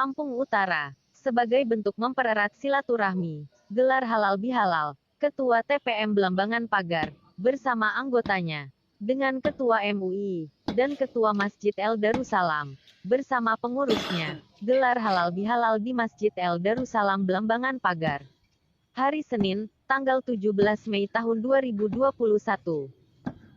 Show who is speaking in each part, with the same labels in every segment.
Speaker 1: Lampung Utara. Sebagai bentuk mempererat silaturahmi, gelar halal bihalal, Ketua TPM Belambangan Pagar, bersama anggotanya, dengan Ketua MUI, dan Ketua Masjid El Darussalam, bersama pengurusnya, gelar halal bihalal di Masjid El Darussalam Belambangan Pagar. Hari Senin, tanggal 17 Mei tahun 2021.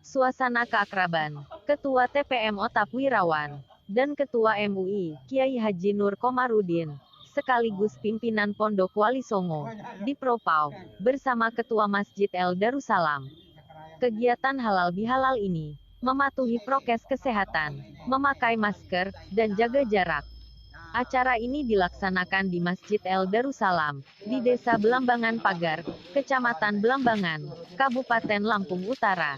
Speaker 1: Suasana keakraban, Ketua TPM Otap Wirawan, dan Ketua MUI, Kiai Haji Nur Komarudin, sekaligus pimpinan Pondok Wali Songo, di Propau, bersama Ketua Masjid El Darussalam. Kegiatan halal bihalal ini, mematuhi prokes kesehatan, memakai masker, dan jaga jarak. Acara ini dilaksanakan di Masjid El Darussalam, di Desa Belambangan Pagar, Kecamatan Belambangan, Kabupaten Lampung Utara.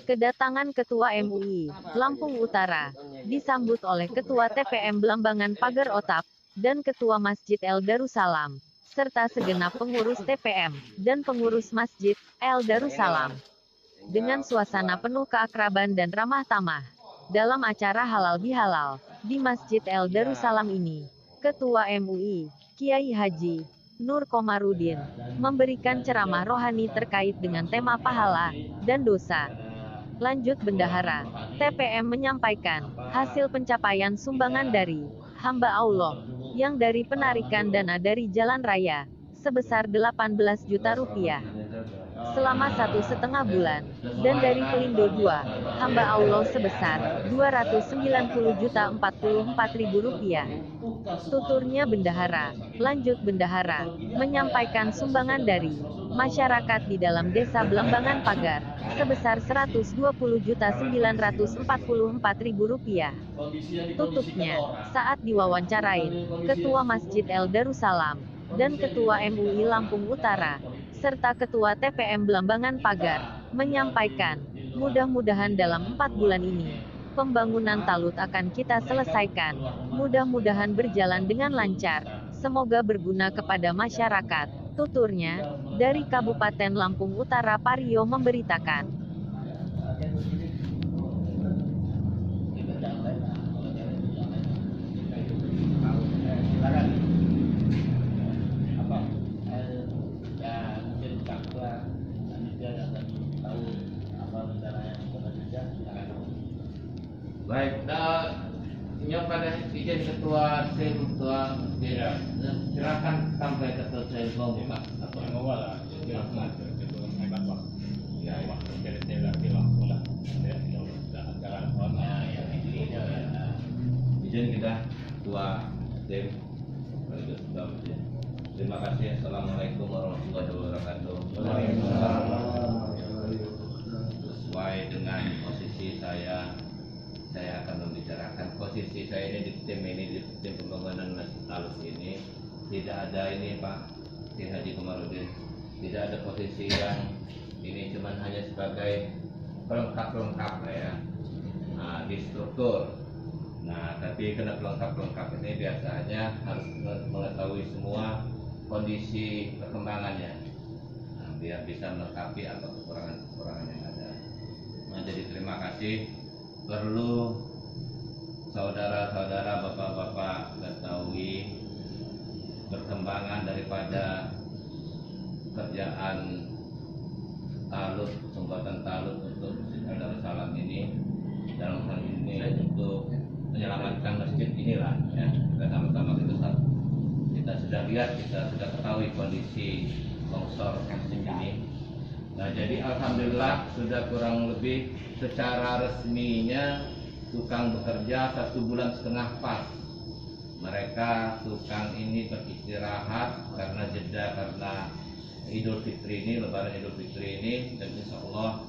Speaker 1: Kedatangan Ketua MUI, Lampung Utara, disambut oleh Ketua TPM Belambangan Pagar Otap, dan Ketua Masjid El Darussalam, serta segenap pengurus TPM, dan pengurus Masjid El Darussalam. Dengan suasana penuh keakraban dan ramah tamah. Dalam acara halal bihalal, di Masjid El Darussalam ini, Ketua MUI, Kiai Haji Nur Komarudin, memberikan ceramah rohani terkait dengan tema pahala dan dosa. Lanjut Bendahara, TPM menyampaikan, hasil pencapaian sumbangan dari hamba Allah, yang dari penarikan dana dari jalan raya, sebesar 18 juta rupiah. Selama 1,5 bulan, dan dari Pelindo 2, hamba Allah sebesar 290.044.000 rupiah. Tuturnya Bendahara, lanjut Bendahara, menyampaikan sumbangan dari masyarakat di dalam Desa Belambangan Pagar, sebesar 120.944.000 rupiah. Tutupnya, saat diwawancarain, Ketua Masjid El Darussalam, dan Ketua MUI Lampung Utara, serta Ketua TPM Belambangan Pagar, menyampaikan, mudah-mudahan dalam 4 bulan ini, pembangunan talut akan kita selesaikan, mudah-mudahan berjalan dengan lancar, semoga berguna kepada masyarakat, tuturnya, dari Kabupaten Lampung Utara Pario memberitakan.
Speaker 2: Baik, yang pada izin Ketua SIM Ketua Beda, silakan sampai Ketua SIM ngomong Pak. Apa yang awal? Izin kita Ketua SIM. Terima kasih. Assalamualaikum warahmatullahi wabarakatuh. Sesuai dengan posisi saya akan membicarakan posisi saya ini di tim pembangunan Masjid Talus ini. Tidak ada ini Pak Haji Komarudin, tidak ada posisi yang ini, cuman hanya sebagai pelengkap ya, di struktur. Nah, tapi kena pelengkap ini biasanya harus mengetahui semua kondisi perkembangannya, biar bisa melengkapi apa kekurangan yang ada. Nah, jadi terima kasih. Perlu saudara-saudara, bapak-bapak ketahui perkembangan daripada kerjaan talut, pembuatan talut untuk Masjid El Darussalam ini. Dalam hal ini untuk menyelamatkan masjid inilah ya, kita sama-sama kita sudah lihat, kita sudah ketahui kondisi longsor masjid ini. Nah, jadi alhamdulillah sudah kurang lebih secara resminya tukang bekerja 1,5 bulan pas. Mereka tukang ini beristirahat karena jeda karena Idul Fitri ini, Lebaran Idul Fitri ini, dan insya Allah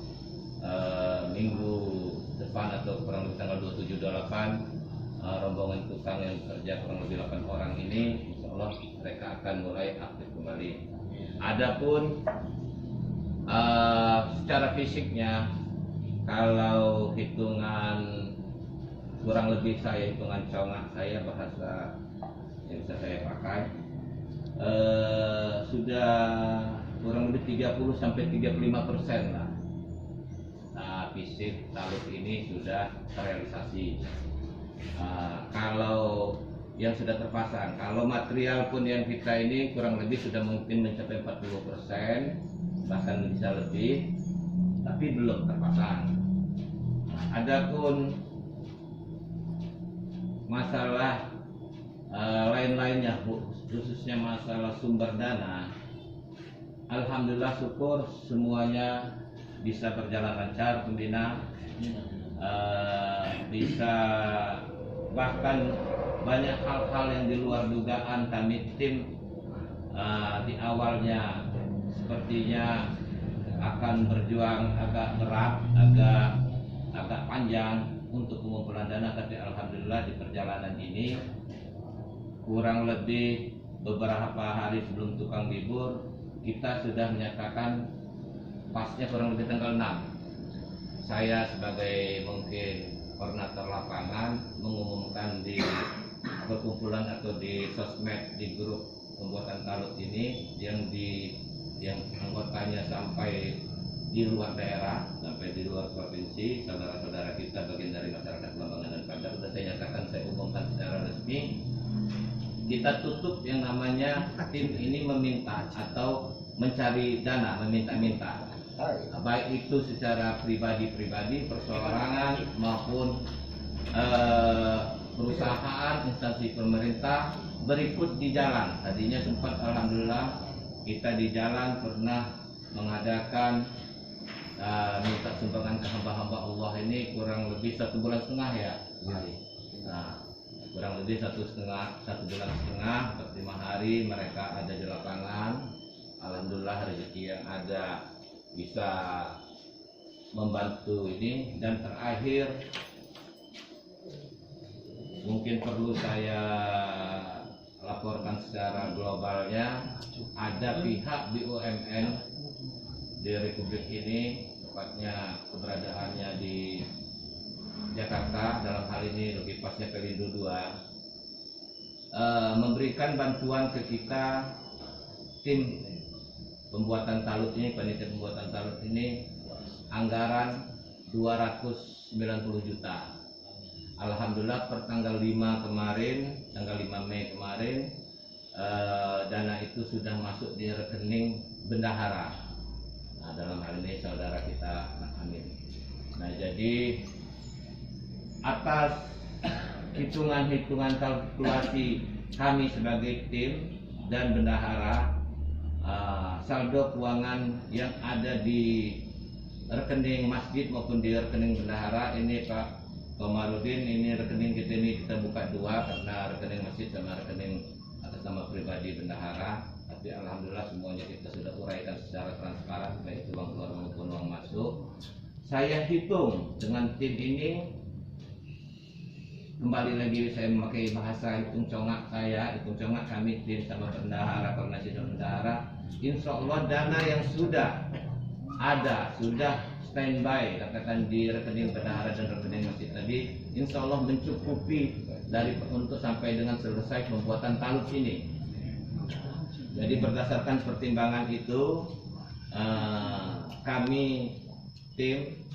Speaker 2: minggu depan atau kurang lebih tanggal 27-28 rombongan tukang yang bekerja kurang lebih 8 orang ini, insya Allah mereka akan mulai aktif kembali. Adapun secara fisiknya, kalau hitungan kurang lebih hitungan congak saya, bahasa yang bisa saya pakai, sudah kurang lebih 30-35% lah. Nah, fisik talut ini sudah terrealisasi. Kalau yang sudah terpasang. Kalau material pun yang kita ini kurang lebih sudah mungkin mencapai 40%, bahkan bisa lebih, tapi belum terpasang. Adapun masalah lain-lainnya, khususnya masalah sumber dana, alhamdulillah syukur semuanya bisa berjalan lancar, pembina bisa, bahkan banyak hal-hal yang di luar dugaan kami tim di awalnya sepertinya akan berjuang agak berat, agak panjang untuk pengumpulan dana, tapi alhamdulillah di perjalanan ini kurang lebih beberapa hari sebelum tukang libur kita sudah menyatakan, pasnya kurang lebih tanggal 6, saya sebagai mungkin koordinator lapangan mengumumkan di perkumpulan atau di sosmed, di grup pembuatan talut ini yang anggotanya sampai di luar daerah, sampai di luar provinsi, saudara-saudara kita bagian dari masyarakat Belambangan dan Pagar, sudah saya nyatakan, saya umumkan secara resmi, kita tutup yang namanya tim ini meminta atau mencari dana, meminta-minta, baik itu secara pribadi-pribadi, perseorangan maupun perusahaan, instansi pemerintah, berikut di jalan. Tadinya sempat alhamdulillah kita di jalan pernah mengadakan minta sumbangan ke hamba-hamba Allah ini kurang lebih 1,5 bulan ya. Nah, kurang lebih 1,5 bulan, 45 hari mereka ada di lapangan. Alhamdulillah rezeki yang ada bisa membantu ini. Dan terakhir mungkin perlu saya laporkan secara globalnya, ada pihak BUMN di Republik ini, tepatnya keberadaannya di Jakarta, dalam hal ini lebih pasnya Pelindo 2, memberikan bantuan ke kita, tim pembuatan talut ini, panitia pembuatan talut ini, anggaran 290 juta. Alhamdulillah per tanggal 5 kemarin, tanggal 5 Mei kemarin, dana itu sudah masuk di rekening bendahara. Nah, dalam hal ini saudara kita Amin. Nah, jadi atas hitungan-hitungan kalkulasi kami sebagai tim dan bendahara, saldo keuangan yang ada di rekening masjid maupun di rekening bendahara ini, Pak Komarudin, ini rekening kita ini kita buka dua, karena rekening masjid sama rekening atas nama pribadi bendahara. Tapi alhamdulillah semuanya kita sudah uraikan secara transparan, baik itu uang keluar maupun uang masuk. Saya hitung dengan tim ini, kembali lagi saya memakai bahasa hitung congak saya, hitung congak kami tim sama bendahara, koordinasi dan bendahara. Insya Allah dana yang sudah ada, sudah standby, katakan di rekening bendahara dan rekening masjid tadi, insya Allah mencukupi untuk sampai dengan selesai pembuatan talut ini. Jadi berdasarkan pertimbangan itu, kami tim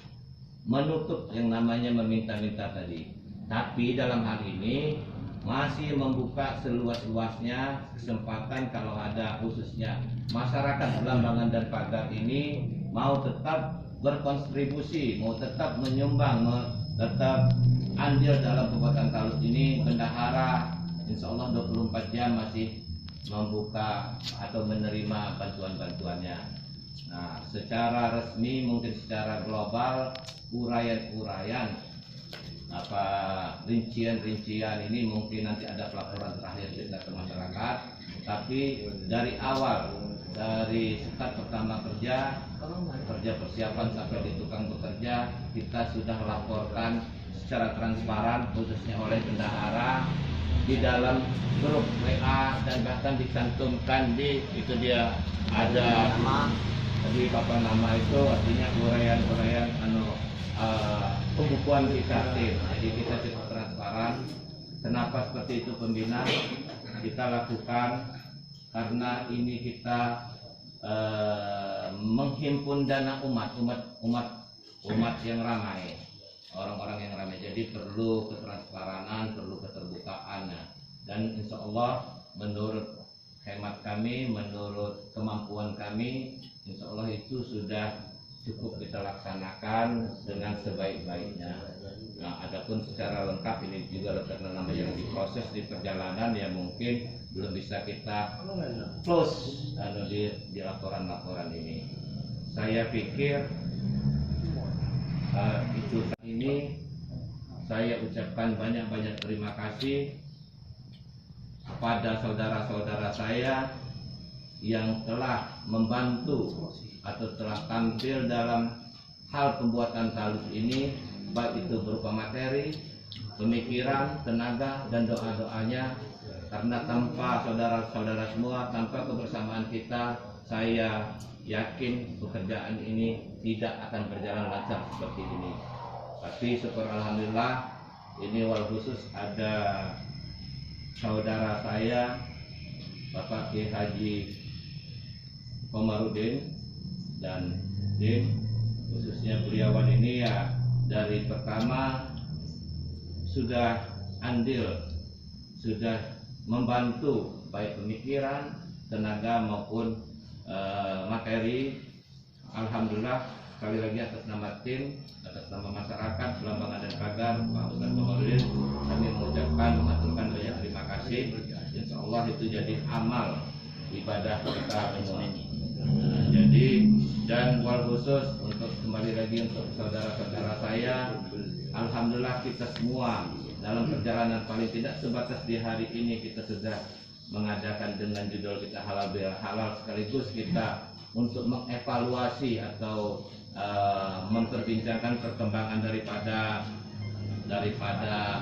Speaker 2: menutup yang namanya meminta-minta tadi. Tapi dalam hal ini masih membuka seluas-luasnya kesempatan kalau ada khususnya masyarakat Belambangan dan Pagar ini mau tetap berkontribusi, mau tetap menyumbang, mau tetap andil dalam pembuatan talut ini, bendahara insya Allah 24 jam masih membuka atau menerima bantuan-bantuannya. Nah, secara resmi mungkin secara global uraian-uraian apa rincian-rincian ini mungkin nanti ada pelaporan terakhir kita ke masyarakat. Tapi dari awal, dari start pertama kerja persiapan sampai di tukang bekerja, kita sudah laporkan secara transparan khususnya oleh bendahara di dalam grup WA, dan bahkan dicantumkan di itu dia ada di papan nama itu, artinya uraian-uraian pembukuan kita tim. Jadi kita cukup transparan. Kenapa seperti itu pembina? Kita lakukan karena ini kita menghimpun dana umat yang ramai, orang-orang yang ramai. Jadi perlu ketransparanan, perlu keterbukaan. Dan dan insya Allah menurut hemat kami, menurut kemampuan kami, insya Allah itu sudah cukup kita laksanakan dengan sebaik-baiknya. Nah, adapun secara lengkap ini juga karena namanya yang diproses di perjalanan ya mungkin belum bisa kita close di laporan-laporan ini. Saya pikir itu ini saya ucapkan banyak-banyak terima kasih kepada saudara-saudara saya yang telah membantu atau telah tampil dalam hal pembuatan talut ini, baik itu berupa materi, pemikiran, tenaga, dan doa-doanya. Karena tanpa saudara-saudara semua, tanpa kebersamaan kita, saya yakin pekerjaan ini tidak akan berjalan lancar seperti ini. Tapi syukur alhamdulillah, ini wal khusus ada saudara saya Bapak Kiai Haji Komarudin dan Din, khususnya beliauan ini ya dari pertama sudah andil, sudah membantu baik pemikiran, tenaga maupun materi. Alhamdulillah, sekali lagi atas nama tim, atas nama masyarakat Belambangan dan Pagar, Pak Ustadz Komarudin, kami mengucapkan mengaturkan banyak terima kasih. Insya Allah itu jadi amal ibadah kita semua. Jadi dan wal khusus untuk kembali lagi untuk saudara-saudara saya, alhamdulillah kita semua dalam perjalanan paling tidak sebatas di hari ini kita sudah mengadakan dengan judul kita halal bihalal halal, sekaligus kita untuk mengevaluasi atau memperbincangkan perkembangan daripada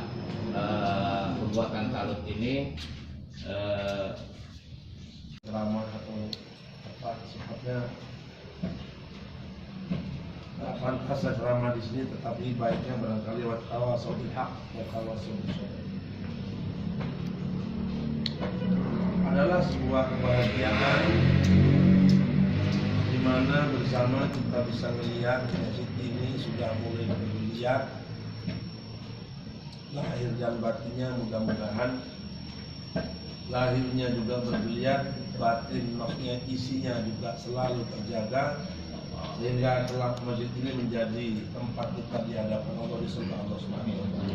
Speaker 2: pembuatan talut ini.
Speaker 3: Ceramah atau apa sifatnya pantas ceramah di sini, tetapi baiknya barangkali wa tawasau bil haq wa tawasau bis sabr. Adalah sebuah kebahagiaan di mana bersama kita bisa melihat masjid ini sudah mulai bergeliat, lahir dan batinnya mudah-mudahan lahirnya juga bergeliat, batin rohnya isinya juga selalu terjaga, sehingga kelak masjid ini menjadi tempat kita di hadapan Allah, di surga Allah Subhanahu wa taala.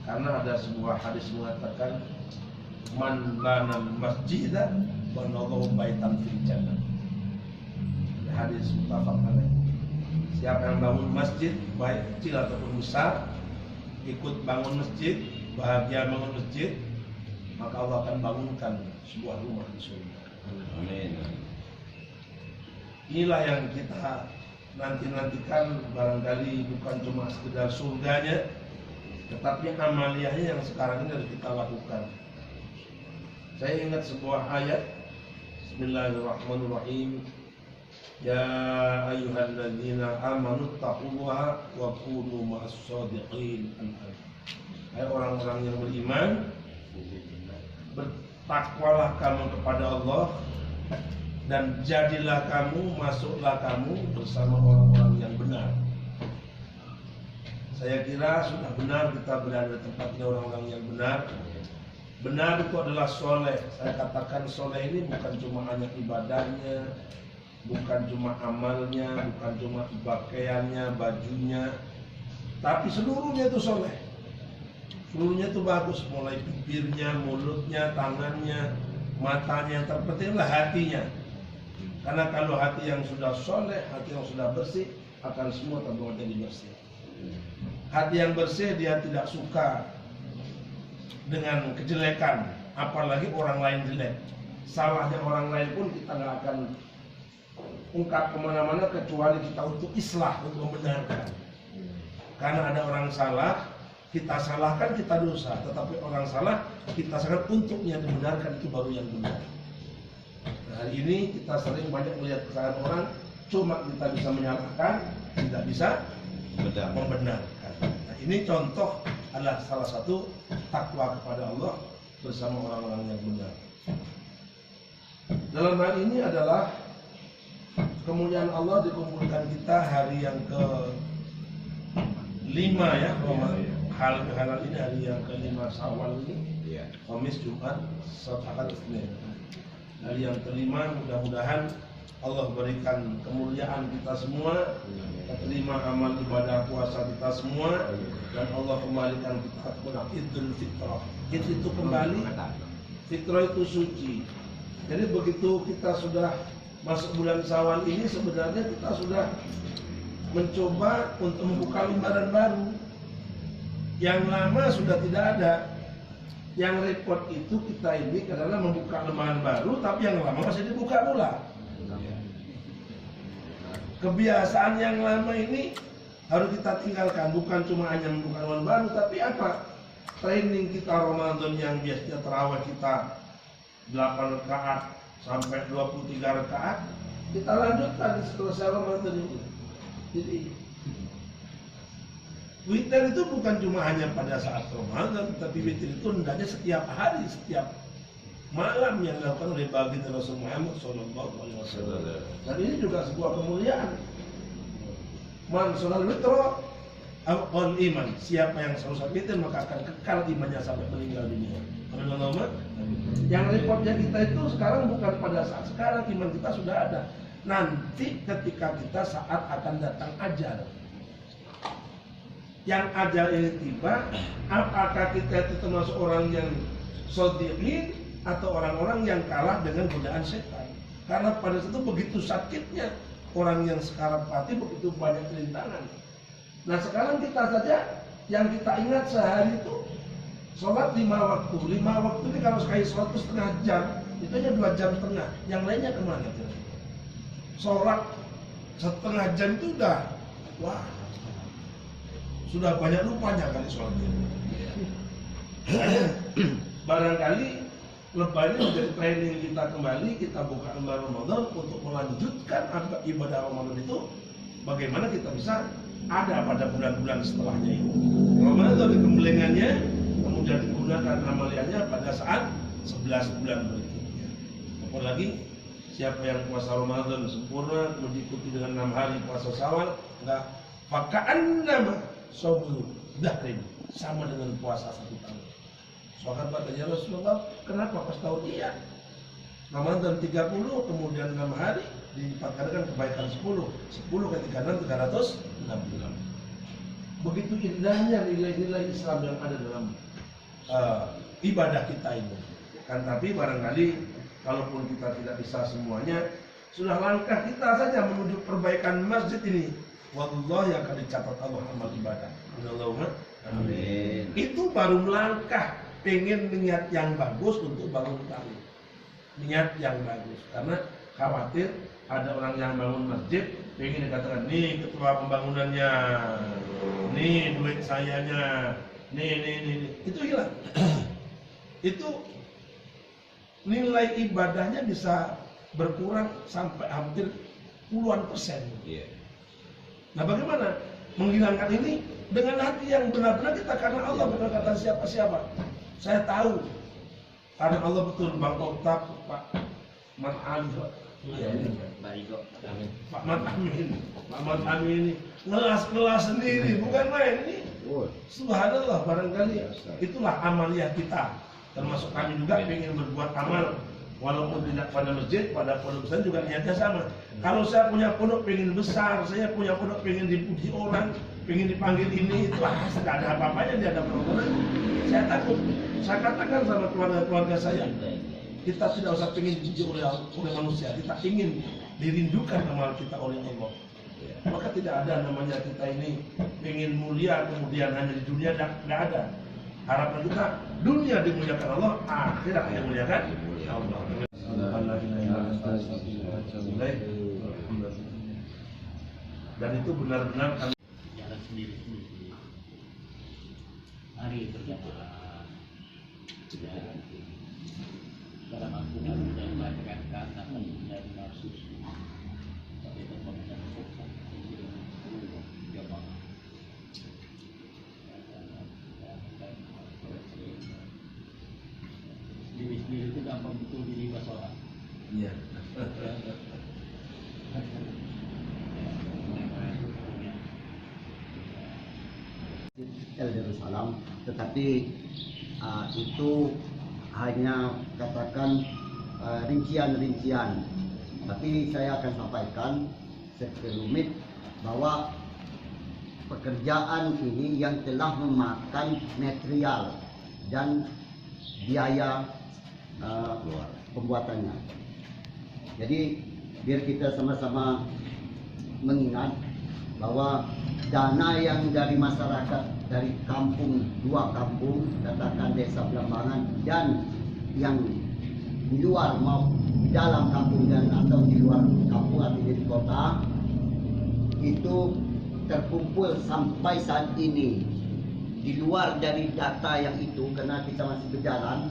Speaker 3: Karena ada sebuah hadis mengatakan man bana masjidan banallahu baitan fil jannah. Hadis muttafaq alaih. Siapa yang bangun masjid baik kecil ataupun besar, ikut bangun masjid, bahagia bangun masjid, maka Allah akan bangunkan sebuah rumah di surga.
Speaker 2: Amin.
Speaker 3: Inilah yang kita nanti-nantikan, barangkali bukan cuma sekedar surganya, tetapi amaliyahnya yang sekarang ini harus kita lakukan. Saya ingat sebuah ayat, Bismillahirrahmanirrahim. Ya ayyuhalladzina amanu taqullaha wa kunu ma'as shadiqin. Hai orang-orang yang beriman, bertakwalah kamu kepada Allah dan jadilah kamu, masuklah kamu bersama orang-orang yang benar. Saya kira sudah benar kita berada di tempatnya orang-orang yang benar. Benar itu adalah soleh. Saya katakan soleh ini bukan cuma hanya ibadahnya, bukan cuma amalnya, bukan cuma pakaiannya, bajunya, tapi seluruhnya itu soleh. Seluruhnya itu bagus, mulai bibirnya, mulutnya, tangannya, matanya, yang terpentinglah hatinya. Karena kalau hati yang sudah soleh, hati yang sudah bersih, akan semua terbawa jadi bersih. Hati yang bersih dia tidak suka dengan kejelekan, apalagi orang lain jelek. Salahnya orang lain pun kita nggak akan ungkap kemana-mana kecuali kita untuk islah, untuk membenarkan. Karena ada orang salah, kita salahkan, kita dosa. Tetapi orang salah, kita salahkan untuknya dibenarkan, itu baru yang benar. Nah, hari ini kita sering banyak melihat kesalahan orang, cuma kita bisa menyalahkan, tidak bisa membenarkan. Nah, ini contoh adalah salah satu takwa kepada Allah bersama orang-orang yang benar. Dalam hal ini adalah kemuliaan Allah dikumpulkan kita hari yang ke-5 ya, halal ini hari yang kelima Syawal ini,
Speaker 2: Iya.
Speaker 3: Kamis, Jumat, Sabtu, Ahad, Senin. Hari yang kelima, mudah-mudahan Allah berikan kemuliaan kita semua, terima amal ibadah puasa kita semua, dan Allah kembalikan kita kepada Idul Fitrah. Itu kembali, fitrah itu suci. Jadi begitu kita sudah masuk bulan Syawal ini, sebenarnya kita sudah mencoba untuk membuka lembaran baru. Yang lama sudah tidak ada. Yang repot itu kita ini adalah membuka lembaran baru, tapi yang lama masih dibuka pula. Kebiasaan yang lama ini harus kita tinggalkan, bukan cuma hanya membuka lembaran baru, tapi apa? Training kita Ramadan yang biasanya tarawih kita 8 rakaat sampai 23 rakaat, kita lanjutkan setelah Ramadan ini. Jadi witir itu bukan cuma hanya pada saat Ramadan, tapi witir itu hendaknya setiap hari, setiap malam yang dilakukan oleh baginda Rasul Muhammad SAW. Dan ini juga sebuah kemuliaan. Man sholal witro al iman. Siapa yang selalu sholat witir maka akan kekal imannya sampai meninggal dunia. Amin. Yang repotnya kita itu sekarang bukan pada saat sekarang, iman kita sudah ada. Nanti ketika kita saat akan datang ajal. Yang ajal ini tiba, apakah kita itu termasuk orang yang shodiqin atau orang-orang yang kalah dengan godaan setan? Karena pada saat itu begitu sakitnya orang yang sekarat mati, begitu banyak rintangan. Nah sekarang kita saja yang kita ingat sehari itu sholat 5 waktu. 5 waktu ini kalau sekali sholat itu setengah jam, itu hanya 2 jam setengah. Yang lainnya kemana? Sholat setengah jam itu udah, wah, sudah banyak lupanya kali sholatnya. Barangkali lebaran menjadi training kita kembali, kita buka lembar Ramadan untuk melanjutkan ibadah Ramadan itu. Bagaimana kita bisa ada pada bulan-bulan setelahnya itu. Ramadan kembelengannya kemudian digunakan amaliannya pada saat 11 bulan berikutnya. Apalagi siapa yang puasa Ramadan sempurna kemudian diikuti dengan 6 hari puasa Syawal, enggak fakaan nama sobru dahrin, sama dengan puasa 1 tahun. Sahabat tanya Rasulullah, kenapa pas tahun iya? Ramadan 30 kemudian 6 hari dipakaikan kebaikan 10 kali 6 360. Begitu indahnya nilai-nilai Islam yang ada dalam ibadah kita ini. Kan tapi barangkali kalaupun kita tidak bisa semuanya, sudah langkah kita saja menuju perbaikan masjid ini. Wallahi akan dicatat Allah amal ibadah. Allahumma amin. Itu baru melangkah, pengen niat yang bagus untuk bangun kali. Niat yang bagus, karena khawatir ada orang yang bangun masjid, pengen dikatakan, nih ketua pembangunannya, nih duit sayanya, nih. Itu hilang. Itu nilai ibadahnya bisa berkurang sampai hampir puluhan persen.
Speaker 2: Iya.
Speaker 3: Nah bagaimana menghilangkan ini? Dengan hati yang benar-benar kita, karena Allah bukan kata siapa-siapa. Saya tahu karena Allah betul Bang Otak, Pak Mat Ali, Pak Mat Amin ini ngelas sendiri, bukan main ini. Subhanallah, barangkali itulah amaliyah kita. Termasuk kami juga ingin berbuat amal, walaupun tidak pada masjid, pada pondok besar juga niatnya sama. Kalau saya punya pondok pengen besar, saya punya pondok pengen dipuji orang, pengen dipanggil ini, itu tidak ada apa-apanya di hadapan Allah. Saya takut. Saya katakan sama keluarga saya, kita tidak usah pengen dipuji oleh manusia, kita ingin dirindukan amal kita oleh Allah. Maka tidak ada namanya kita ini pengen mulia kemudian hanya di dunia, tidak ada. Harapan kita dunia dimuliakan Allah, akhirat dimuliakan Allah. Dan itu benar-benar kami
Speaker 4: jalan sendiri-sendiri. Hari berjamaah. Dalam Al-Quran dan membacakan kata dan narsus. Tapi tetap jamaah. Diri-sendiri itu gampang betul diri orang.
Speaker 3: Iya.
Speaker 5: Darussalam, tetapi itu hanya katakan rincian-rincian. Tapi saya akan sampaikan sekelumit bahwa pekerjaan ini yang telah memakan material dan biaya pembuatannya. Jadi biar kita sama-sama mengingat bahwa dana yang dari masyarakat dari kampung, 2 kampung, katakan Desa Belambangan, dan yang di luar mau di dalam kampung dan atau di luar kampung atau di kota, itu terkumpul sampai saat ini. Di luar dari data yang itu, karena kita masih berjalan,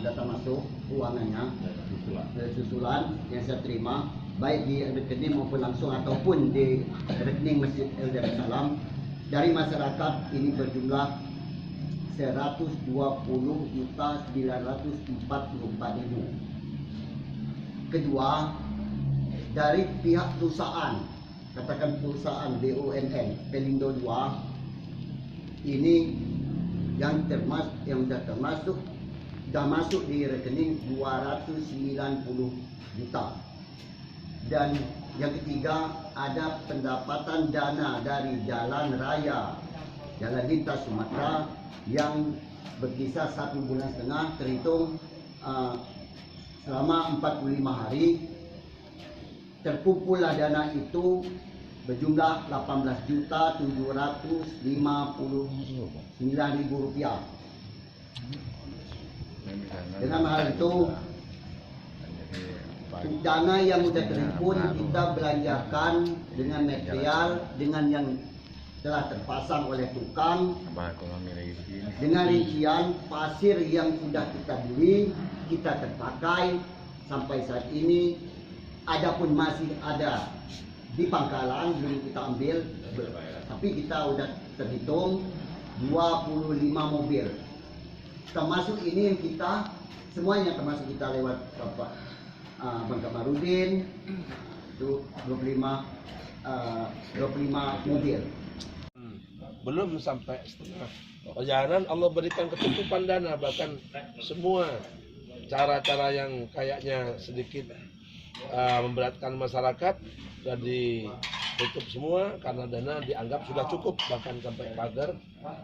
Speaker 5: data masuk keuangannya susulan yang saya terima, baik di rekening maupun langsung ataupun di rekening Masjid Darussalam, dari masyarakat ini berjumlah 120.944.000. Kedua, dari pihak perusahaan, katakan perusahaan BUMN Pelindo 2, ini yang sudah masuk di rekening 290 juta. Dan yang ketiga, ada pendapatan dana dari jalan raya, jalan lintas Sumatera yang berkisar 1,5 bulan terhitung selama 45 hari. Terkumpullah dana itu berjumlah Rp18.759.000. Dengan hal itu, dana yang sudah terhimpun kita belanjakan dengan material, dengan yang telah terpasang oleh tukang, dengan rincian pasir yang sudah kita beli, kita terpakai sampai saat ini. Adapun masih ada di pangkalan belum kita ambil, tapi kita sudah terhitung 25 mobil. Termasuk ini yang kita semuanya, termasuk kita lewat Bapak Bang Kamarudin, itu 25 mobil.
Speaker 3: Belum sampai setengah perjalanan Allah berikan kecukupan dana, bahkan semua cara-cara yang kayaknya sedikit memberatkan masyarakat sudah ditutup semua karena dana dianggap sudah cukup, bahkan sampai pagar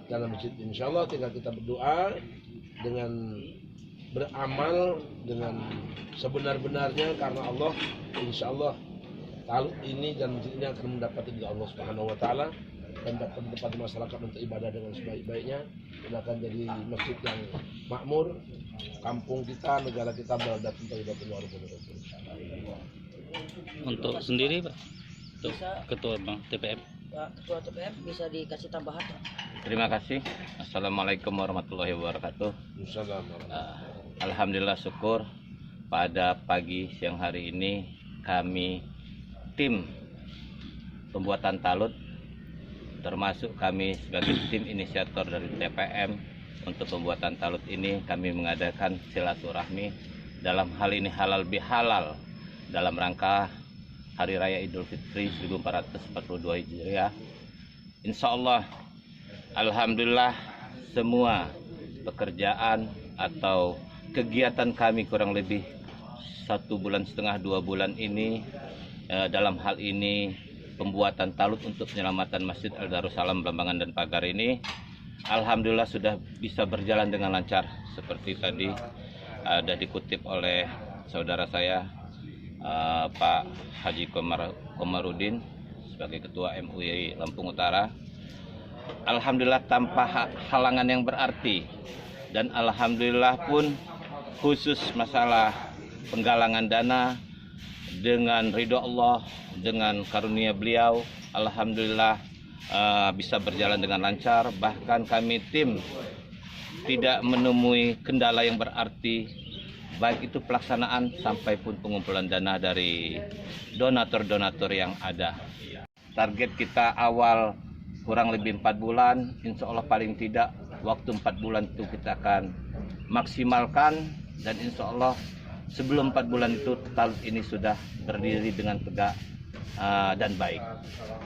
Speaker 3: dalam masjid. Insya Allah tinggal kita berdoa dengan beramal dengan sebenar-benarnya, karena Allah, insya Allah talut ini dan masjid ini akan mendapati dari Allah Subhanahu Wa Taala dan dapat tempat masyarakat untuk ibadah dengan sebaik-baiknya. Dan akan jadi masjid yang makmur, kampung kita, negara kita berada tempat ibadah luar biasa.
Speaker 6: Untuk sendiri Pak, untuk ketua Bang TPM.
Speaker 7: Pak Ketua TPM bisa dikasih tambahan Pak?
Speaker 2: Terima kasih. Assalamualaikum warahmatullahi wabarakatuh. Alhamdulillah, syukur pada pagi siang hari ini kami tim pembuatan talut, termasuk kami sebagai tim inisiator dari TPM untuk pembuatan talut ini, kami mengadakan silaturahmi dalam hal ini halal bihalal dalam rangka Hari Raya Idul Fitri 1442 Hijriah. Insya Allah, alhamdulillah, semua pekerjaan atau kegiatan kami kurang lebih 1,5 bulan 2 bulan ini dalam hal ini pembuatan talut untuk penyelamatan Masjid Darussalam Belambangan dan Pagar ini, alhamdulillah sudah bisa berjalan dengan lancar. Seperti tadi ada dikutip oleh saudara saya Pak Haji Komarudin sebagai Ketua MUI Lampung Utara. Alhamdulillah tanpa halangan yang berarti, dan alhamdulillah pun khusus masalah penggalangan dana dengan ridho Allah, dengan karunia beliau, alhamdulillah bisa berjalan dengan lancar. Bahkan kami tim tidak menemui kendala yang berarti, baik itu pelaksanaan sampai pun pengumpulan dana dari donatur-donatur yang ada. Target kita awal kurang lebih 4 bulan, insya Allah paling tidak waktu 4 bulan itu kita akan maksimalkan, dan insya Allah sebelum 4 bulan itu talut ini sudah berdiri dengan tegak dan baik,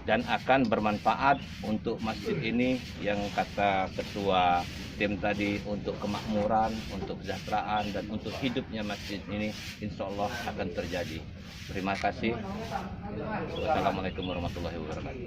Speaker 2: dan akan bermanfaat untuk masjid ini yang kata ketua tim tadi, untuk kemakmuran, untuk kesejahteraan, dan untuk hidupnya masjid ini insya Allah akan terjadi. Terima kasih. Wassalamualaikum warahmatullahi wabarakatuh.